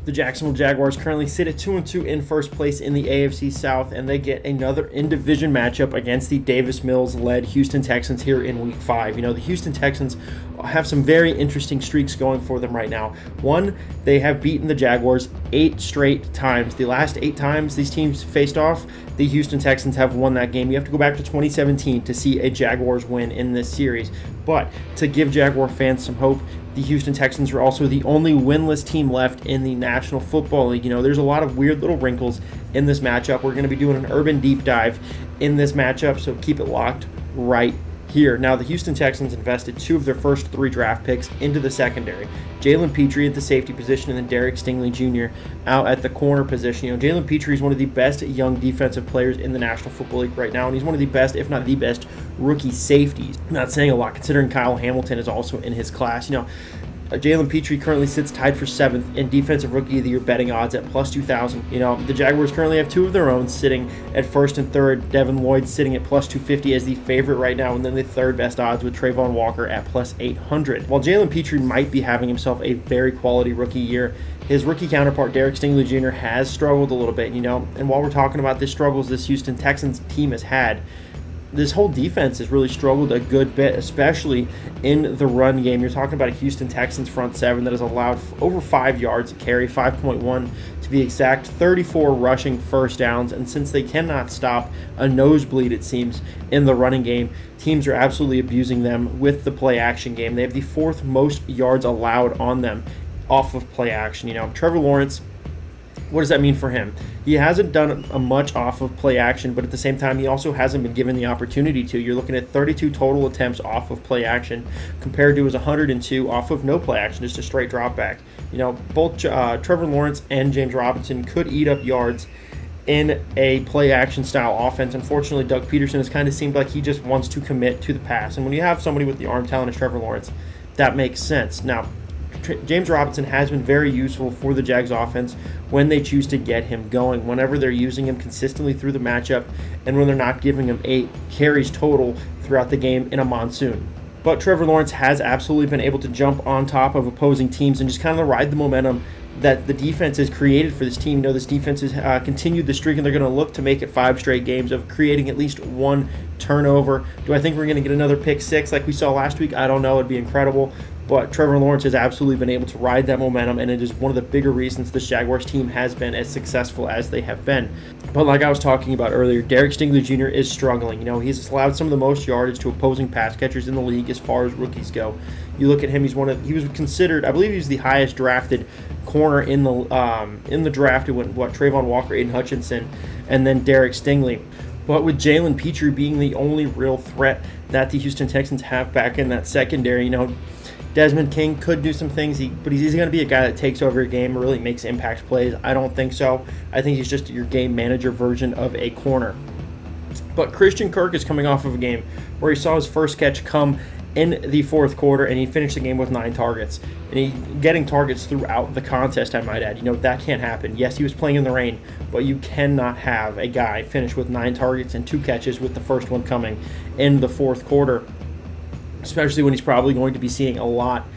The Jacksonville Jaguars currently sit at 2-2 in first place in the AFC South, and they get another in-division matchup against the Davis Mills-led Houston Texans here in Week 5. The Houston Texans have some very interesting streaks going for them right now. One, they have beaten the Jaguars 8 straight times. The last 8 times these teams faced off, the Houston Texans have won that game. You have to go back to 2017 to see a Jaguars win in this series. But to give Jaguar fans some hope, the Houston Texans are also the only winless team left in the National Football League. There's a lot of weird little wrinkles in this matchup. We're going to be doing an urban deep dive in this matchup, so keep it locked right here. Now, the Houston Texans invested 2 of their first 3 draft picks into the secondary. Jalen Petrie at the safety position and then Derek Stingley Jr. out at the corner position. Jalen Petrie is one of the best young defensive players in the National Football League right now, and he's one of the best, if not the best, rookie safeties. I'm not saying a lot considering Kyle Hamilton is also in his class. Jalen Petrie currently sits tied for 7th in Defensive Rookie of the Year betting odds at plus 2,000. The Jaguars currently have 2 of their own sitting at 1st and 3rd. Devin Lloyd sitting at plus 250 as the favorite right now, and then the 3rd best odds with Trayvon Walker at plus 800. While Jalen Petrie might be having himself a very quality rookie year, his rookie counterpart, Derek Stingley Jr., has struggled a little bit, and while we're talking about the struggles this Houston Texans team has had, this whole defense has really struggled a good bit, especially in the run game. You're talking about a Houston Texans front 7 that has allowed over 5 yards a carry, 5.1 to be exact, 34 rushing first downs, and since they cannot stop a nosebleed, it seems, in the running game, teams are absolutely abusing them with the play action game. They have the 4th most yards allowed on them off of play action. Trevor Lawrence, what does that mean for him? He hasn't done much off of play action, but at the same time, he also hasn't been given the opportunity to. You're looking at 32 total attempts off of play action compared to his 102 off of no play action, just a straight drop back. Both Trevor Lawrence and James Robinson could eat up yards in a play action style offense. Unfortunately, Doug Peterson has kind of seemed like he just wants to commit to the pass. And when you have somebody with the arm talent as Trevor Lawrence, that makes sense. Now, James Robinson has been very useful for the Jags offense when they choose to get him going, whenever they're using him consistently through the matchup and when they're not giving him 8 carries total throughout the game in a monsoon. But Trevor Lawrence has absolutely been able to jump on top of opposing teams and just kind of ride the momentum that the defense has created for this team. This defense has continued the streak, and they're going to look to make it 5 straight games of creating at least 1 turnover. Do I think we're going to get another pick 6 like we saw last week? I don't know. It'd be incredible. But Trevor Lawrence has absolutely been able to ride that momentum, and it is one of the bigger reasons this Jaguars team has been as successful as they have been. But like I was talking about earlier, Derek Stingley Jr. is struggling. He's allowed some of the most yardage to opposing pass catchers in the league as far as rookies go. You look at him; he was considered, I believe, he was the highest drafted corner in the draft. It went Trayvon Walker, Aiden Hutchinson, and then Derek Stingley. But with Jalen Petrie being the only real threat that the Houston Texans have back in that secondary, Desmond King could do some things, but he's going to be a guy that takes over a game or really makes impact plays. I don't think so. I think he's just your game manager version of a corner. But Christian Kirk is coming off of a game where he saw his first catch come in the 4th quarter, and he finished the game with 9 targets. And he getting targets throughout the contest, I might add. That can't happen. Yes, he was playing in the rain, but you cannot have a guy finish with 9 targets and 2 catches with the first one coming in the 4th quarter, especially when he's probably going to be seeing a lot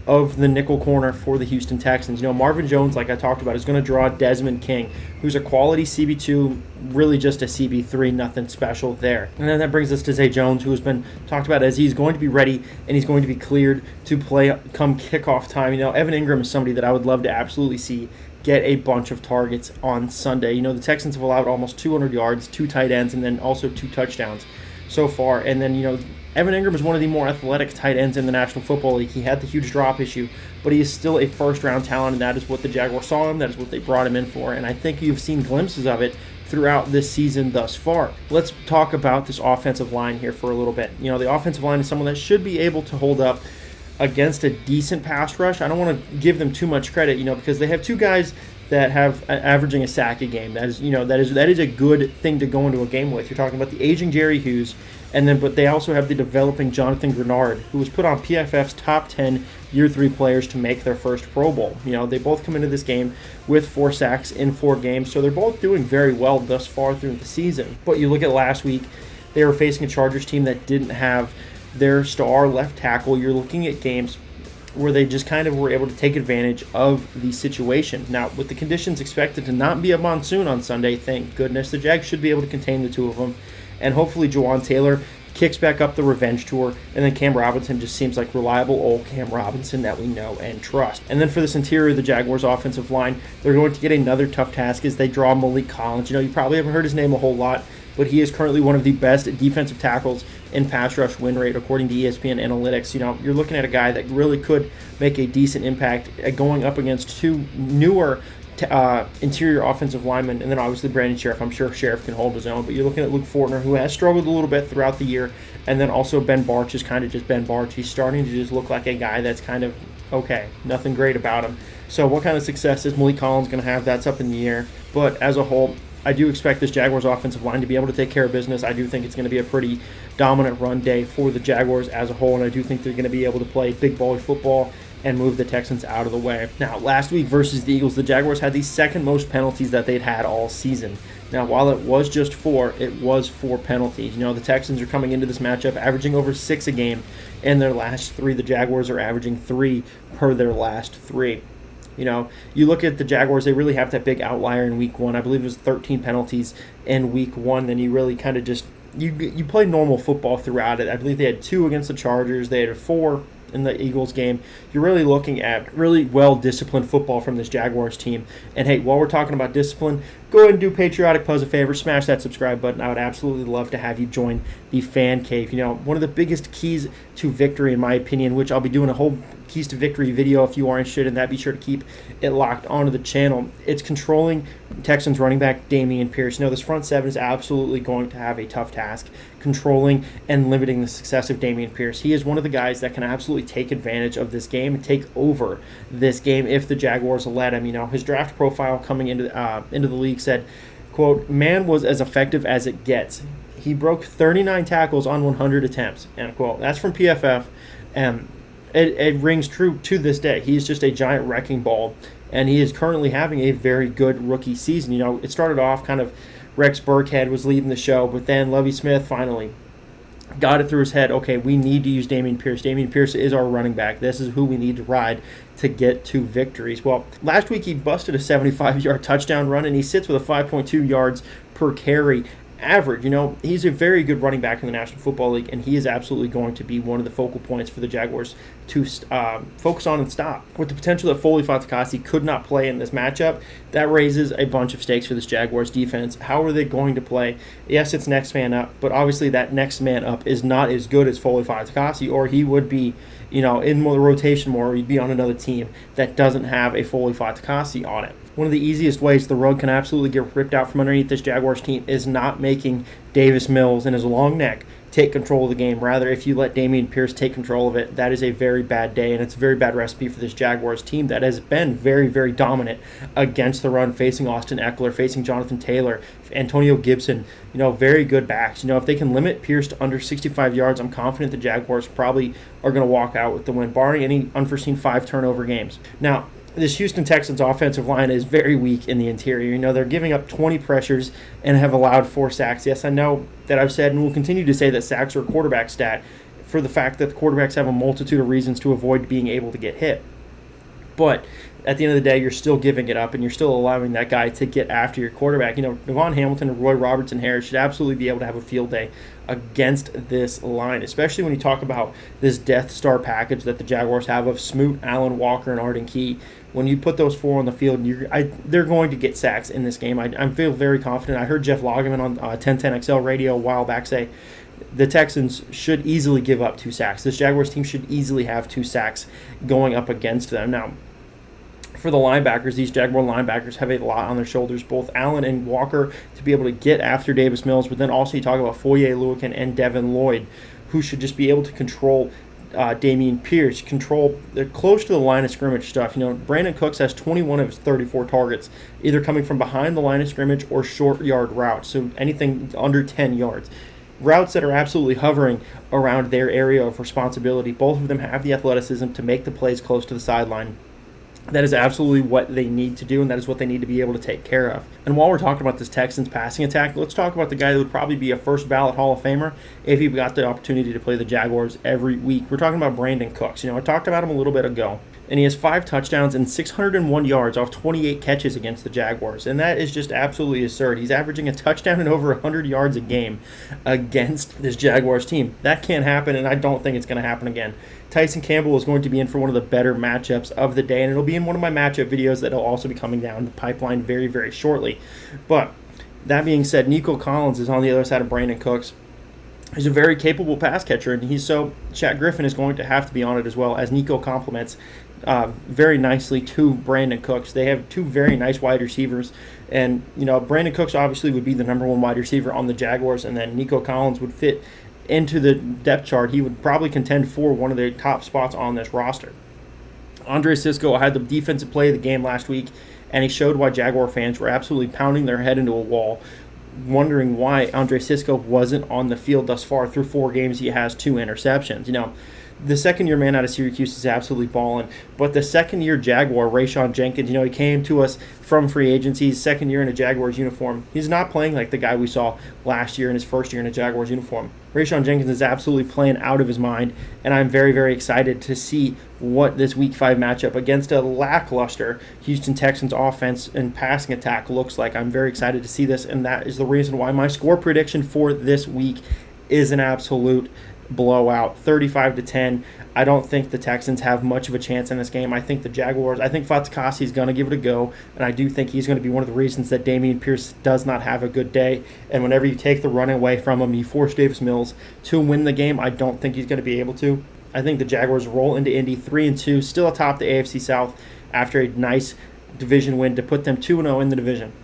of the nickel corner for the Houston Texans. Marvin Jones, like I talked about, is going to draw Desmond King, who's a quality CB2, really just a CB3, nothing special there. And then that brings us to Zay Jones, who has been talked about as he's going to be ready and he's going to be cleared to play come kickoff time. Evan Ingram is somebody that I would love to absolutely see get a bunch of targets on Sunday. The Texans have allowed almost 200 yards, 2 tight ends, and then also 2 touchdowns so far. And then, Evan Ingram is one of the more athletic tight ends in the National Football League. He had the huge drop issue, but he is still a first-round talent, and that is what the Jaguars saw him. That is what they brought him in for, and I think you've seen glimpses of it throughout this season thus far. Let's talk about this offensive line here for a little bit. The offensive line is someone that should be able to hold up against a decent pass rush. I don't want to give them too much credit, because they have 2 guys that have averaging a sack a game. That is a good thing to go into a game with. You're talking about the aging Jerry Hughes, but they also have the developing Jonathan Grenard, who was put on PFF's top 10 year 3 players to make their first Pro Bowl. They both come into this game with 4 sacks in 4 games, so they're both doing very well thus far through the season. But you look at last week, they were facing a Chargers team that didn't have their star left tackle. You're looking at games where they just kind of were able to take advantage of the situation. Now, with the conditions expected to not be a monsoon on Sunday, thank goodness, the Jags should be able to contain the two of them. And hopefully Juwan Taylor kicks back up the revenge tour, and then Cam Robinson just seems like reliable old Cam Robinson that we know and trust. And then for this interior, the Jaguars offensive line, they're going to get another tough task as they draw Malik Collins. You probably haven't heard his name a whole lot, but he is currently one of the best defensive tackles in pass rush win rate according to ESPN Analytics. You're looking at a guy that really could make a decent impact at going up against two newer interior offensive linemen, and then obviously Brandon Sheriff. I'm sure Sheriff can hold his own, but you're looking at Luke Fortner, who has struggled a little bit throughout the year, and then also Ben Barch is kind of just Ben Barch. He's starting to just look like a guy that's kind of okay, nothing great about him. So what kind of success is Malik Collins going to have? That's up in the air. But as a whole, I do expect this Jaguars offensive line to be able to take care of business. I do think it's going to be a pretty dominant run day for the Jaguars as a whole, and I do think they're going to be able to play big boy football and move the Texans out of the way. Now, last week versus the Eagles, the Jaguars had the second most penalties that they'd had all season. Now, while it was just 4, it was 4 penalties. The Texans are coming into this matchup averaging over 6 a game. In their last 3, the Jaguars are averaging 3 per their last 3. You look at the Jaguars, they really have that big outlier in week 1. I believe it was 13 penalties in week 1. Then you really kind of just, you play normal football throughout it. I believe they had 2 against the Chargers. They had 4 in the Eagles game. You're really looking at really well-disciplined football from this Jaguars team. And hey, while we're talking about discipline, go ahead and do Patriotic Puzz a favor. Smash that subscribe button. I would absolutely love to have you join the Fan Cave. One of the biggest keys to victory, in my opinion, which I'll be doing a whole keys to victory video if you are interested in that. Be sure to keep it locked onto the channel. It's controlling Texans running back Dameon Pierce. This front 7 is absolutely going to have a tough task controlling and limiting the success of Damien Pierce. He is one of the guys that can absolutely take advantage of this game and take over this game if the Jaguars let him. His draft profile coming into the league said, quote, "Man was as effective as it gets. He broke 39 tackles on 100 attempts," end quote. That's from PFF, and it rings true to this day. He is just a giant wrecking ball, and he is currently having a very good rookie season. It started off kind of Rex Burkhead was leading the show, but then Lovie Smith finally got it through his head, okay, we need to use Dameon Pierce. Dameon Pierce is our running back. This is who we need to ride to get to victories. Well, last week he busted a 75-yard touchdown run, and he sits with a 5.2 yards per carry average. He's a very good running back in the National Football League, and he is absolutely going to be one of the focal points for the Jaguars to focus on and stop. With the potential that Foley Fatukasi could not play in this matchup, that raises a bunch of stakes for this Jaguars defense. How are they going to play? Yes, it's next man up, but obviously that next man up is not as good as Foley Fatukasi, or he would be in the rotation more, or he'd be on another team that doesn't have a Foley Fatukasi on it. One of the easiest ways the rug can absolutely get ripped out from underneath this Jaguars team is not making Davis Mills and his long neck take control of the game. Rather, if you let Dameon Pierce take control of it, that is a very bad day, and it's a very bad recipe for this Jaguars team that has been very, very dominant against the run, facing Austin Eckler, facing Jonathan Taylor, Antonio Gibson, very good backs. If they can limit Pierce to under 65 yards, I'm confident the Jaguars probably are going to walk out with the win, barring any unforeseen 5 turnover games. Now, this Houston Texans offensive line is very weak in the interior. They're giving up 20 pressures and have allowed 4 sacks. Yes, I know that I've said and will continue to say that sacks are a quarterback stat for the fact that the quarterbacks have a multitude of reasons to avoid being able to get hit. But at the end of the day, you're still giving it up, and you're still allowing that guy to get after your quarterback. Devon Hamilton and Roy Robertson Harris should absolutely be able to have a field day against this line, especially when you talk about this Death Star package that the Jaguars have of Smoot, Allen Walker, and Arden Key. When you put those 4 on the field, they're going to get sacks in this game. I feel very confident. I heard Jeff Lageman on 1010XL radio a while back say the Texans should easily give up 2 sacks. This Jaguars team should easily have 2 sacks going up against them. Now, for the linebackers, these Jaguar linebackers have a lot on their shoulders, both Allen and Walker, to be able to get after Davis Mills, but then also you talk about Foye Oluokun and Devin Lloyd, who should just be able to control Dameon Pierce, they're close to the line of scrimmage stuff. Brandon Cooks has 21 of his 34 targets, either coming from behind the line of scrimmage or short yard routes, so anything under 10 yards. Routes that are absolutely hovering around their area of responsibility. Both of them have the athleticism to make the plays close to the sideline. That is absolutely what they need to do, and that is what they need to be able to take care of. And while we're talking about this Texans passing attack, let's talk about the guy that would probably be a first ballot Hall of Famer if he got the opportunity to play the Jaguars every week. We're talking about Brandon Cooks. I talked about him a little bit ago, and he has 5 touchdowns and 601 yards off 28 catches against the Jaguars, and that is just absolutely absurd. He's averaging a touchdown and over 100 yards a game against this Jaguars team. That can't happen, and I don't think it's going to happen again. Tyson Campbell is going to be in for one of the better matchups of the day, and it'll be in one of my matchup videos that will also be coming down the pipeline very, very shortly. But that being said, Nico Collins is on the other side of Brandon Cooks. He's a very capable pass catcher, and Shaq Griffin is going to have to be on it as well, as Nico complements very nicely to Brandon Cooks. They have 2 very nice wide receivers, and Brandon Cooks obviously would be the number 1 wide receiver on the Jaguars, and then Nico Collins would fit into the depth chart. He would probably contend for one of the top spots on this roster. Andre Sisco had the defensive play of the game last week, and he showed why Jaguar fans were absolutely pounding their head into a wall, wondering why Andre Sisco wasn't on the field thus far. Through 4 games, he has 2 interceptions. The second-year man out of Syracuse is absolutely balling, but the second-year Jaguar, Rayshawn Jenkins, he came to us from free agency, his second year in a Jaguars uniform. He's not playing like the guy we saw last year in his first year in a Jaguars uniform. Rayshawn Jenkins is absolutely playing out of his mind, and I'm very, very excited to see what this Week 5 matchup against a lackluster Houston Texans offense and passing attack looks like. I'm very excited to see this, and that is the reason why my score prediction for this week is an absolute blowout, 35-10. I don't think the Texans have much of a chance in this game. I think the Jaguars, I think Fatukasi is going to give it a go, and I do think he's going to be one of the reasons that Damien Pierce does not have a good day. And whenever you take the run away from him, you force Davis Mills to win the game. I don't think he's going to be able to. I think the Jaguars roll into Indy 3-2, still atop the AFC South after a nice division win to put them 2-0 in the division.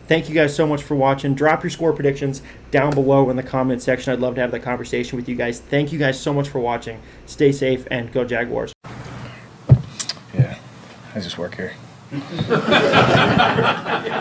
Thank you guys so much for watching. Drop your score predictions down below in the comment section. I'd love to have that conversation with you guys. Thank you guys so much for watching. Stay safe and go Jaguars. Yeah, I just work here.